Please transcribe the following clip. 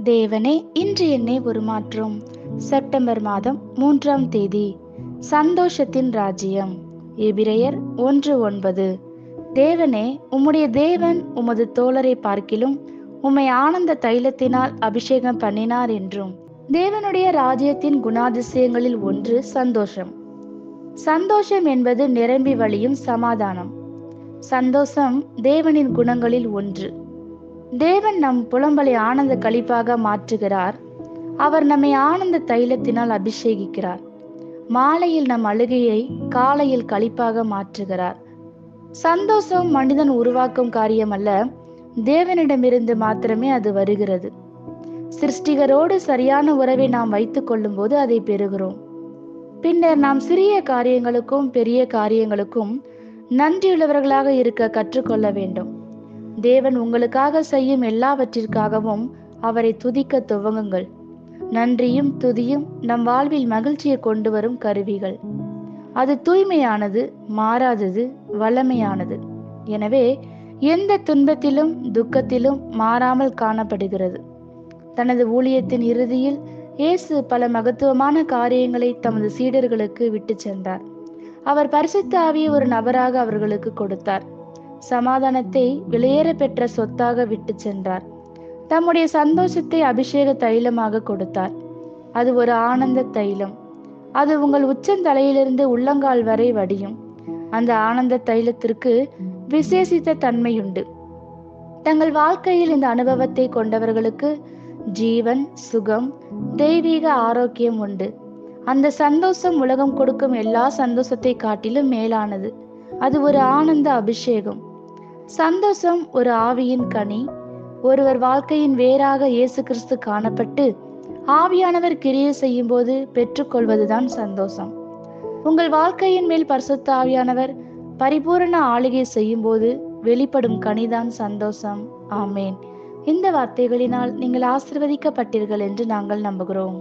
தேவனே, இன்று என்னை உருமாற்றும். செப்டம்பர் மாதம் 3ஆம் தேதி. சந்தோஷத்தின் ராஜ்யம். எபிரெயர் 1:9. தேவனே, உம்முடைய தேவன் உமது தோழரை பார்க்கிலும் உம்மை ஆனந்த தைலத்தினால் அபிஷேகம் பண்ணினார் என்றும். தேவனுடைய ராஜ்யத்தின் குணாதிசயங்களில் ஒன்று சந்தோஷம். சந்தோஷம் என்பது நிரம்பி வழியும் சமாதானம். சந்தோஷம் தேவனின் குணங்களில் ஒன்று. தேவன் நம் புலம்பலை ஆனந்த களிப்பாக மாற்றுகிறார். அவர் நம்மை ஆனந்த தைலத்தினால் அபிஷேகிக்கிறார். மாலையில் நம் அழுகையை காலையில் களிப்பாக மாற்றுகிறார். சந்தோஷம் மனிதன் உருவாக்கும் காரியம் அல்ல, தேவனிடமிருந்து மாத்திரமே அது வருகிறது. சிருஷ்டிகரோடு சரியான உறவை நாம் வைத்துக் கொள்ளும் போது அதை பெறுகிறோம். பின்னர் நாம் சிறிய காரியங்களுக்கும் பெரிய காரியங்களுக்கும் நன்றியுள்ளவர்களாக இருக்க கற்றுக்கொள்ள வேண்டும். தேவன் உங்களுக்காக செய்யும் எல்லாவற்றிற்காகவும் அவரை துதிக்க துவங்குங்கள். நன்றியும் துதியும் நம் வாழ்வில் மகிழ்ச்சியை கொண்டு வரும் கருவிகள். அது தூய்மையானது, மாறாதது, வல்லமையானது. எனவே எந்த துன்பத்திலும் துக்கத்திலும் மாறாமல் காணப்படுகிறது. தனது ஊழியத்தின் இறுதியில் இயேசு பல மகத்துவமான காரியங்களை தமது சீடர்களுக்கு விட்டு சென்றார். அவர் பரிசுத்த ஆவியை ஒரு நபராக அவர்களுக்கு கொடுத்தார். சமாதானத்தை விலையேற பெற்ற சொத்தாக விட்டு சென்றார். தம்முடைய சந்தோஷத்தை அபிஷேக தைலமாக கொடுத்தார். அது ஒரு ஆனந்த தைலம். அது உங்கள் உச்சந்தலையிலிருந்து உள்ளங்கால் வரை வடியும். அந்த ஆனந்த தைலத்திற்கு விசேஷித்த தன்மையுண்டு. தங்கள் வாழ்க்கையில் இந்த அனுபவத்தை கொண்டவர்களுக்கு ஜீவன், சுகம், தெய்வீக ஆரோக்கியம் உண்டு. அந்த சந்தோஷம் உலகம் கொடுக்கும் எல்லா சந்தோஷத்தை காட்டிலும் மேலானது. அது ஒரு ஆனந்த அபிஷேகம். சந்தோஷம் ஒரு ஆவியின் கனி. ஒருவர் வாழ்க்கையின் வேறாக இயேசு கிறிஸ்து காணப்பட்டு ஆவியானவர் கிரியை செய்யும் போது பெற்றுக்கொள்வதுதான் சந்தோஷம். உங்கள் வாழ்க்கையின் மேல் பரிசுத்த ஆவியானவர் பரிபூரண ஆளுகை செய்யும் போது வெளிப்படும் கனிதான் சந்தோஷம். ஆமேன். இந்த வார்த்தைகளினால் நீங்கள் ஆசீர்வதிக்கப்பட்டீர்கள் என்று நாங்கள் நம்புகிறோம்.